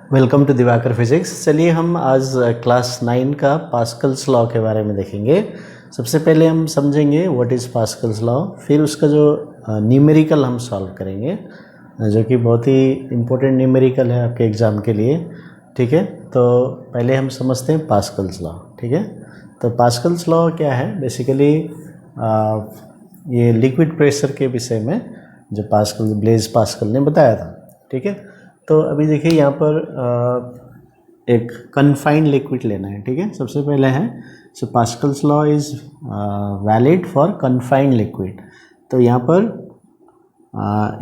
Welcome to Diwakar physics. चलिए हम आज क्लास 9 का पास्कल्स लॉ के बारे में देखेंगे। सबसे पहले हम समझेंगे व्हाट इज़ पास्कल्स लॉ, फिर उसका जो न्यूमेरिकल हम सॉल्व करेंगे, जो कि बहुत ही इम्पोर्टेंट न्यूमेरिकल है आपके एग्ज़ाम के लिए। ठीक है, तो पहले हम समझते हैं पास्कल्स लॉ। ठीक है, तो पास्कल्स लॉ क्या है? बेसिकली ये लिक्विड प्रेशर के विषय में जो ब्लेज पास्कल ने बताया था। ठीक है, तो अभी देखिए यहाँ पर एक कन्फाइंड लिक्विड लेना है। ठीक है, सबसे पहले है so Pascal's law is valid for confined liquid. तो यहाँ पर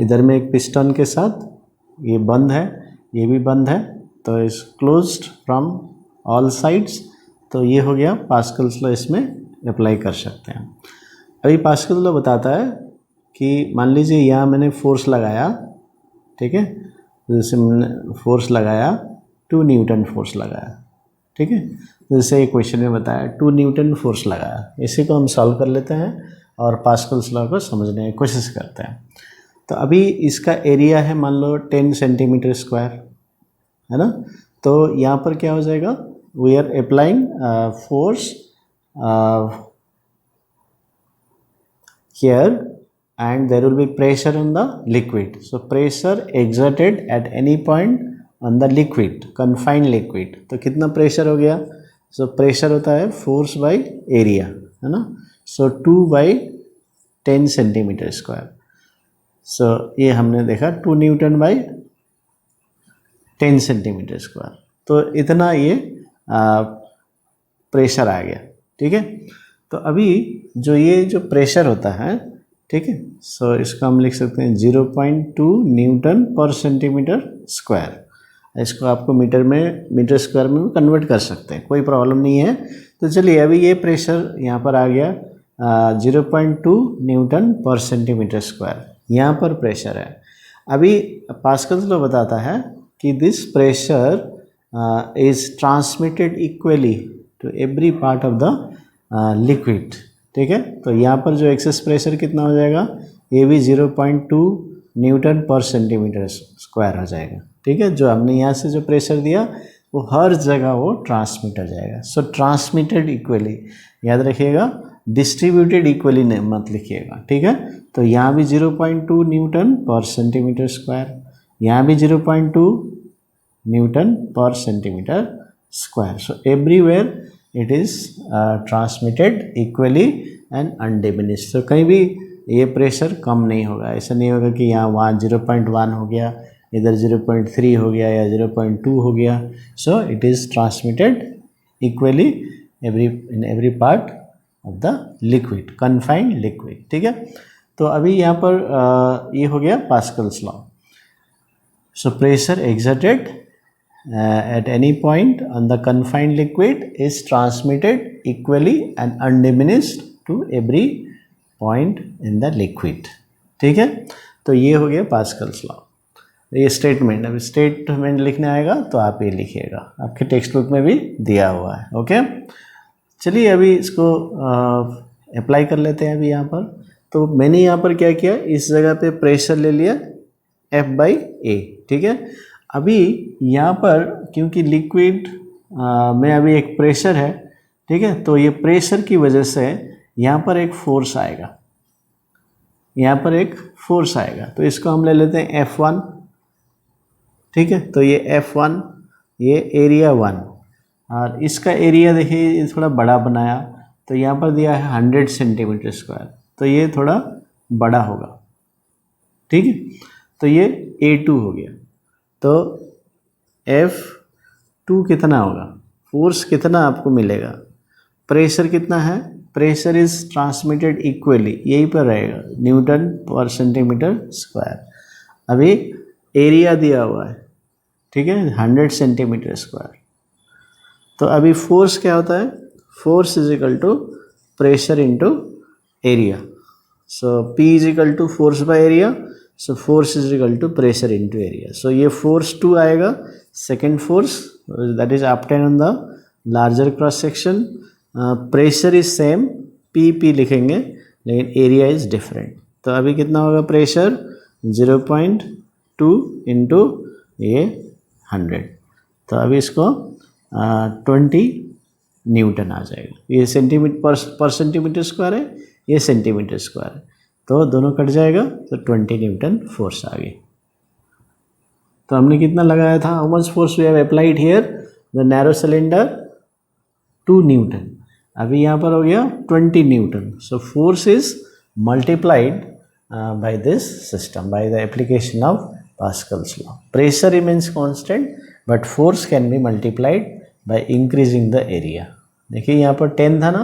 इधर में एक पिस्टन के साथ ये बंद है, ये भी बंद है, तो इस क्लोज्ड फ्रॉम ऑल साइड्स। तो ये हो गया पास्कल्स लॉ, इसमें अप्लाई कर सकते हैं। अभी पास्कल्स लॉ बताता है कि मान लीजिए यहाँ मैंने फोर्स लगाया, ठीक है, जैसे मैंने फोर्स लगाया 2 न्यूटन फोर्स लगाया। ठीक है, जैसे एक क्वेश्चन में बताया 2 न्यूटन फोर्स लगाया। इसी को हम सॉल्व कर लेते हैं और पास्कल्स लॉ को समझने की कोशिश करते हैं। तो अभी इसका एरिया है मान लो 10 सेंटीमीटर स्क्वायर, है ना। तो यहाँ पर क्या हो जाएगा, we are applying force here and there will be pressure on the liquid. So pressure exerted at any point on the liquid, confined liquid. तो कितना प्रेशर हो गया? So प्रेशर होता है फोर्स बाई एरिया, है ना। So 2 by 10 centimetre square. So ये हमने देखा 2 न्यूटन बाई 10 सेंटीमीटर स्क्वायर। तो इतना ये प्रेशर आ गया। ठीक है, तो अभी जो ये जो प्रेशर होता है, ठीक है, सो इसको हम लिख सकते हैं 0.2 न्यूटन पर सेंटीमीटर स्क्वायर। इसको आपको मीटर स्क्वायर में भी कन्वर्ट कर सकते हैं, कोई प्रॉब्लम नहीं है। तो चलिए अभी ये प्रेशर यहाँ पर आ गया 0.2 न्यूटन पर सेंटीमीटर स्क्वायर, यहाँ पर प्रेशर है। अभी पास्कल्स लॉ बताता है कि this pressure is transmitted equally to every part of the liquid. ठीक है, तो यहाँ पर जो एक्सेस प्रेशर कितना हो जाएगा, ये भी 0.2 न्यूटन पर सेंटीमीटर स्क्वायर हो जाएगा। ठीक है, जो हमने यहाँ से जो प्रेशर दिया वो हर जगह वो ट्रांसमिट हो जाएगा। सो ट्रांसमिटेड इक्वली, याद रखिएगा, डिस्ट्रीब्यूटेड इक्वली मत लिखिएगा। ठीक है, तो यहाँ भी 0.2 न्यूटन पर सेंटीमीटर स्क्वायर, यहाँ भी 0.2 न्यूटन पर centimetre square. So everywhere it is transmitted equally and undiminished। तो कहीं भी ये प्रेशर कम नहीं होगा। ऐसा नहीं होगा कि वहाँ 0.1 हो गया, इधर 0.3 हो गया या 0.2 हो गया। So it is transmitted equally in every part of the liquid, confined liquid. ठीक है, तो अभी यहाँ पर ये हो गया Pascal's law. So pressure exerted at any point on the confined liquid is transmitted equally and undiminished to every point in the liquid। ठीक है, तो ये हो गया पास्कल्स लॉ। ये स्टेटमेंट, अभी स्टेटमेंट लिखने आएगा तो आप ये लिखिएगा, आपके टेक्स्ट बुक में भी दिया हुआ है। ओके, चलिए अभी इसको अप्लाई कर लेते हैं। अभी यहाँ पर तो मैंने यहाँ पर क्या किया, इस जगह पे प्रेशर ले लिया F/A। ठीक है, अभी यहाँ पर क्योंकि लिक्विड में अभी एक प्रेशर है, ठीक है, तो ये प्रेशर की वजह से यहाँ पर एक फोर्स आएगा, यहाँ पर एक फोर्स आएगा। तो इसको हम ले लेते हैं F1। ठीक है, तो ये F1, ये एरिया 1, और इसका एरिया देखिए ये थोड़ा बड़ा बनाया, तो यहाँ पर दिया है 100 सेंटीमीटर स्क्वायर, तो ये थोड़ा बड़ा होगा। ठीक है, तो ये A2 हो गया। तो F2 कितना होगा, फोर्स कितना आपको मिलेगा, प्रेशर कितना है, प्रेशर इज ट्रांसमिटेड इक्वली, यहीं पर रहेगा, न्यूटन पर सेंटीमीटर स्क्वायर। अभी एरिया दिया हुआ है, ठीक है, 100 सेंटीमीटर स्क्वायर। तो अभी फोर्स क्या होता है, force is equal to pressure into area. So P is equal to force by area, so force is equal to pressure into area. So ये फोर्स 2 आएगा, second force that is obtain on the larger cross section. Pressure is same, P लिखेंगे, लेकिन area is different. तो अभी कितना होगा pressure, 0.2 into ये 100, तो अभी इसको 20 न्यूटन आ जाएगा। ये सेंटीमीटर पर सेंटीमीटर स्क्वायर है, ये सेंटीमीटर स्क्वायर है, तो दोनों कट जाएगा तो 20 न्यूटन फोर्स आ गई। तो हमने कितना लगाया था, how much force we have applied here, the narrow cylinder 2 newton, अभी यहाँ पर हो गया 20 newton. So force is multiplied by this system, by the application of Pascal's law. Pressure remains constant but force can be multiplied by increasing the area. देखिए यहाँ पर 10 था ना,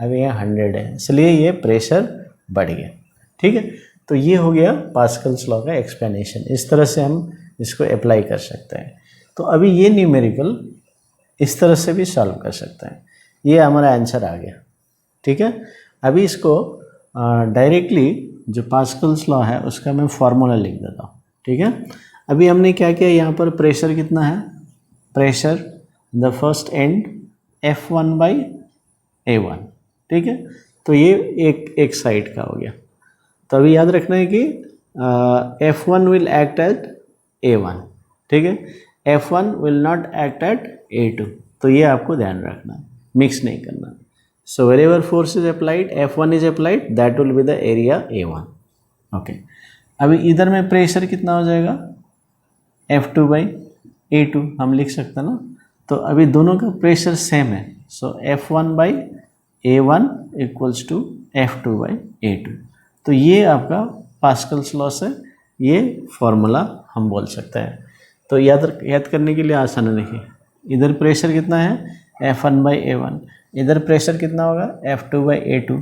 अभी यहाँ 100 है, इसलिए ये प्रेशर बढ़ गया। ठीक है, तो ये हो गया पास्कल्स लॉ का एक्सप्लेनेशन। इस तरह से हम इसको अप्लाई कर सकते हैं। तो अभी ये न्यूमेरिकल इस तरह से भी सॉल्व कर सकते हैं। ये हमारा आंसर आ गया। ठीक है, अभी इसको डायरेक्टली जो पास्कल्स लॉ है उसका मैं फॉर्मूला लिख देता हूँ। ठीक है, अभी हमने क्या किया, यहाँ पर प्रेशर कितना है, pressure the first and F1/A1। ठीक है, तो ये एक साइड का हो गया। तो अभी याद रखना है कि F1 will act at A1। ठीक है, F1 will not act at A2, तो ये आपको ध्यान रखना है, मिक्स नहीं करना। So wherever force is applied, F1 is applied, that will be the area A1। Okay, अभी इधर में प्रेशर कितना हो जाएगा, F2/A2 हम लिख सकते हैं ना। तो अभी दोनों का प्रेशर सेम है, सो F1/A1 इक्वल्स टू F2/A2। तो ये आपका पास्कल्स लॉ से ये फॉर्मूला हम बोल सकते हैं। तो याद करने के लिए आसान है। देखिए इधर प्रेशर कितना है, F1/A1, इधर प्रेशर कितना होगा, F2/A2,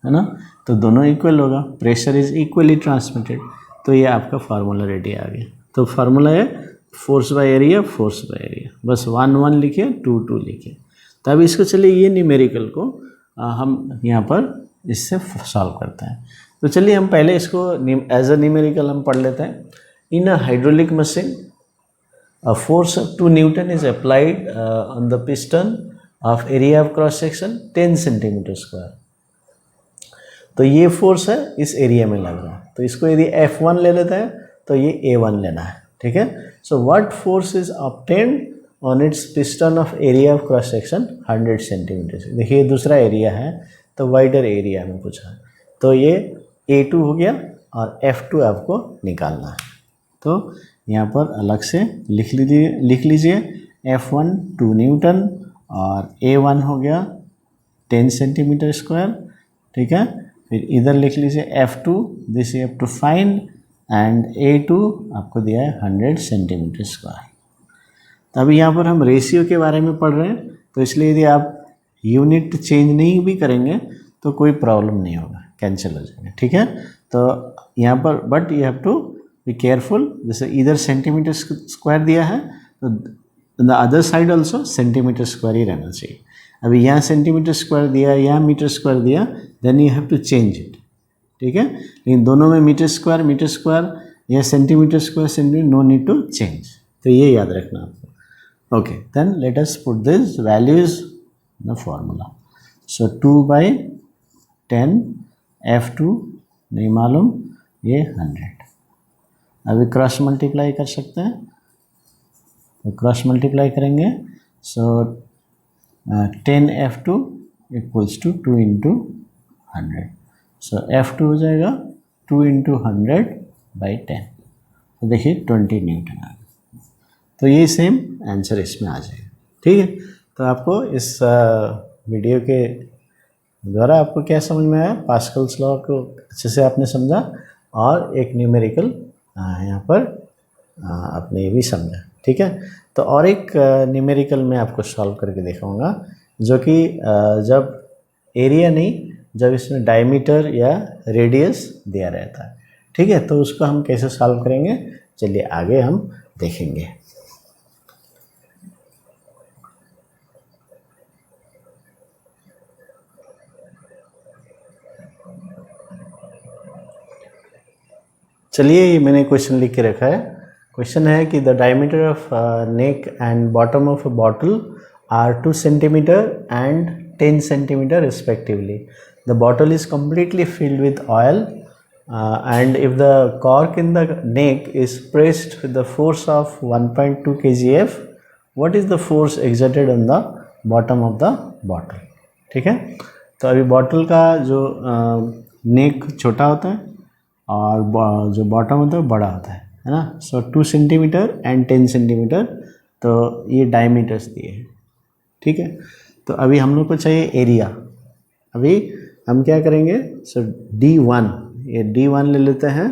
है ना। तो दोनों इक्वल होगा, प्रेशर इज इक्वली ट्रांसमिटेड। तो ये आपका फार्मूला रेडी आ गया। तो फार्मूला है force by area, force by area, बस 1 1 लिखिए, 2 2 लिखिए। तो अब इसको चलिए ये न्यूमेरिकल को हम यहाँ पर इससे सॉल्व करते हैं। तो चलिए हम पहले इसको एज अ न्यूमेरिकल हम पढ़ लेते हैं। In a hydraulic machine a force of 2 Newton is applied on the piston of area of cross section 10 centimetre square. तो ये फोर्स है इस एरिया में लग रहा है, तो इसको यदि F1 ले लेते हैं तो ये A1 लेना है। ठीक है, so what force is obtained on it's piston of area of cross section 100 centimetre. देखिए दूसरा एरिया है तो वाइडर एरिया में पूछा है, तो ये A2 हो गया और F2 आपको निकालना है। तो यहाँ पर अलग से लिख लीजिए F1 2 न्यूटन और A1 हो गया 10 सेंटीमीटर स्क्वायर। ठीक है, फिर इधर लिख लीजिए F2, this you have to find, and A2 आपको दिया है 100 सेंटीमीटर स्क्वायर। तो अभी यहाँ पर हम रेशियो के बारे में पढ़ रहे हैं, तो इसलिए यदि आप यूनिट चेंज नहीं भी करेंगे तो कोई प्रॉब्लम नहीं होगा, कैंसिल हो जाएगा। ठीक है, तो यहाँ पर but you have to be careful, जैसे इधर सेंटीमीटर स्क्वायर दिया है तो the other side also centimetre square ही रहना चाहिए। अभी यहाँ सेंटीमीटर स्क्वायर दिया, यहाँ मीटर स्क्वायर दिया, then you have to change it. ठीक है, लेकिन दोनों में मीटर स्क्वायर या centimetre square, no need to change. तो ये याद रखना आपको। Okay, then let us put this values the formula. So 2/10 F2 नहीं मालूम, ये 100। अभी क्रॉस मल्टीप्लाई कर सकते हैं, तो क्रॉस मल्टीप्लाई करेंगे। सो 10 F2 equals to 2 × 100। So F2 हो जाएगा 2 × 100/10। तो देखिए 20 न्यूटन आ गया। तो ये सेम आंसर इसमें आ जाएगा। ठीक है, तो आपको इस वीडियो के द्वारा आपको क्या समझ में आया, पास्कल्स लॉ को अच्छे से आपने समझा और एक न्यूमेरिकल यहाँ पर आपने ये भी समझा। ठीक है, तो और एक न्यूमेरिकल मैं आपको सॉल्व करके दिखाऊंगा, जो कि जब एरिया नहीं, जब इसमें डायमीटर या रेडियस दिया रहता है। ठीक है, तो उसको हम कैसे सॉल्व करेंगे, चलिए आगे हम देखेंगे। चलिए ये मैंने क्वेश्चन लिख के रखा है। क्वेश्चन है कि the diameter of neck and bottom of a bottle are 2 centimetre and 10 centimetre respectively. The bottle is completely filled with oil and if the cork in the neck is pressed with the force of 1.2 kgf what is the force exerted on the bottom of the bottle. ठीक है, तो अभी bottle का जो नेक छोटा होता है और जो बॉटम होता है बड़ा होता है ना। सो 2 सेंटीमीटर एंड 10 सेंटीमीटर, तो ये डायमीटर्स दिए हैं। ठीक है, तो अभी हम लोग को चाहिए एरिया। अभी हम क्या करेंगे, सो D1, ये D1 ले लेते हैं,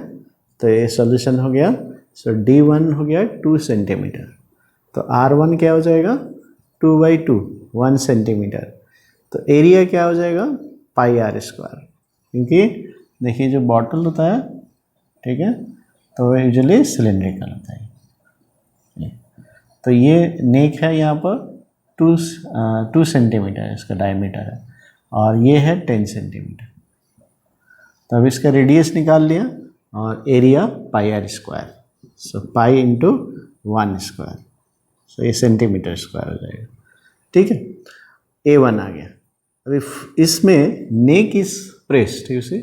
तो ये सॉल्यूशन हो गया। सो D1 हो गया 2 सेंटीमीटर, तो R1 क्या हो जाएगा 2/2 1 सेंटीमीटर। तो एरिया क्या हो जाएगा पाई आर स्क्वायर, क्योंकि देखिए जो बॉटल होता है, ठीक है, तो यूजुअली सिलेंड्रिकल होता है। तो ये नेक है यहाँ पर 2 सेंटीमीटर इसका डायमीटर है, और ये है 10 सेंटीमीटर। तो अब इसका रेडियस निकाल लिया और area pi r square, so pi into 1 square, so ये सेंटीमीटर स्क्वायर हो जाएगा। ठीक है, A1 आ गया। अभी इसमें neck is pressed, you see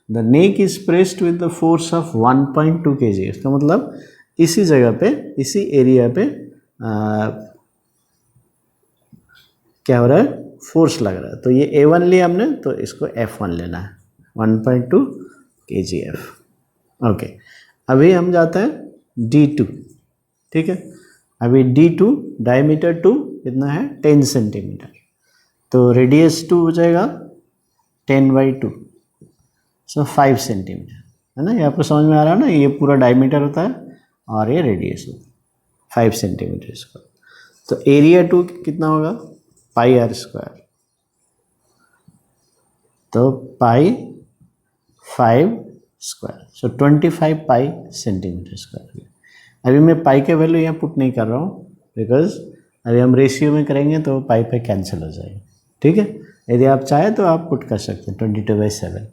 the neck is pressed with the force of 1.2 kg। इसका मतलब इसी जगह पे, इसी एरिया पे क्या हो रहा है, फोर्स लग रहा है। तो ये A1 लिया हमने, तो इसको F1 लेना है 1.2 kgf। ओके, अभी हम जाते हैं D2। ठीक है, अभी D2 डायमीटर 2 कितना है 10 सेंटीमीटर, तो रेडियस 2 हो जाएगा 10/2, सो 5 सेंटीमीटर, है ना। ये आपको समझ में आ रहा है ना, ये पूरा डायमीटर होता है और ये रेडियस होता है 5 सेंटीमीटर इसका। तो एरिया 2 कितना होगा पाई आर स्क्वायर, तो पाई 5 स्क्वायर, सो 25 पाई सेंटीमीटर स्क्वायर। अभी मैं पाई के वैल्यू यहाँ पुट नहीं कर रहा हूँ, बिकॉज अभी हम रेशियो में करेंगे तो पाई पे कैंसिल हो जाएगा। ठीक है, यदि आप चाहें तो आप पुट कर सकते हैं 22/7,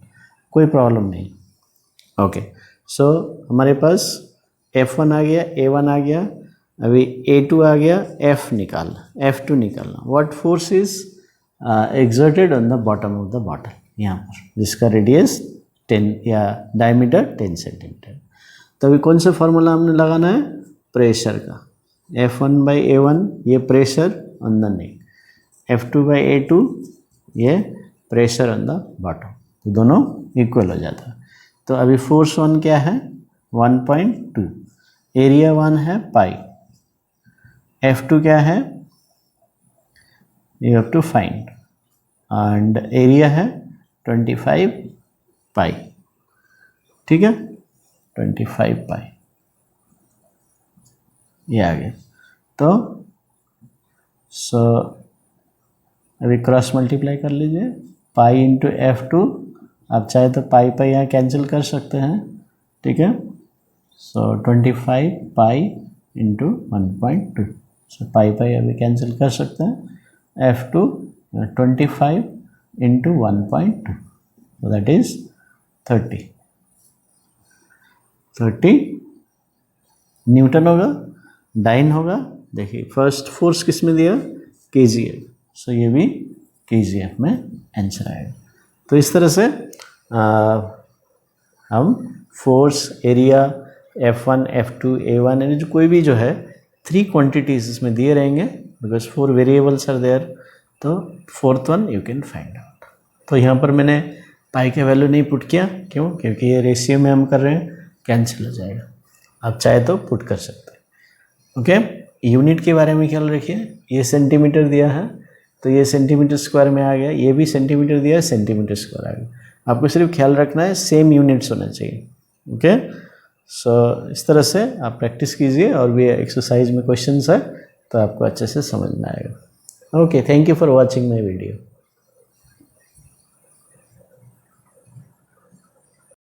कोई प्रॉब्लम नहीं। ओके, सो हमारे पास F1 आ गया, A1 आ गया, अभी A2 आ गया, F निकालना, F2 निकालना। What force is exerted on the bottom of the bottle, यहाँ पर जिसका रेडियस 10 या डायमीटर 10 सेंटीमीटर। तो अभी कौन सा फॉर्मूला हमने लगाना है, प्रेशर का। F1/A1 ये pressure on the neck, F2/A2 ये प्रेशर ऑन द बॉटम, तो दोनों इक्वल हो जाता है। तो अभी फोर्स 1 क्या है 1.2, एरिया 1 है पाई, F2 क्या है you have to find, and area है 25 पाई। ठीक है, 25 पाई ये आ गया। तो सो अभी क्रॉस मल्टीप्लाई कर लीजिए, पाई इंटू F2, आप चाहे तो पाई पाई यहाँ कैंसिल कर सकते हैं। ठीक है, सो 25 पाई इंटू 1.2, सो पाई पाई अभी कैंसिल कर सकते हैं। F2 25 into 1.2, that is 30 Newton होगा, डाइन होगा। देखिए फर्स्ट फोर्स किस में दिया kgf, सो ये भी kgf में आंसर आएगा। तो इस तरह से हम force, area, F1, F2, A1 यानी जो कोई भी जो है 3 क्वांटिटीज इसमें दिए रहेंगे, बिकॉज 4 वेरिएबल्स आर देयर, तो 4th one you can find out. तो यहाँ पर मैंने पाई के वैल्यू नहीं पुट किया, क्यों, क्योंकि ये रेशियो में हम कर रहे हैं, कैंसिल हो जाएगा। आप चाहे तो पुट कर सकते हैं। ओके, यूनिट के बारे में ख्याल रखिए, ये सेंटीमीटर दिया है तो ये सेंटीमीटर स्क्वायर में आ गया, ये भी सेंटीमीटर दिया है सेंटीमीटर स्क्वायर आ गया। आपको सिर्फ ख्याल रखना है सेम यूनिट्स होना चाहिए। ओके, सो इस तरह से आप प्रैक्टिस कीजिए, और भी एक्सरसाइज में क्वेश्चंस है तो आपको अच्छे से समझ में आएगा। Okay, thank you for watching my video.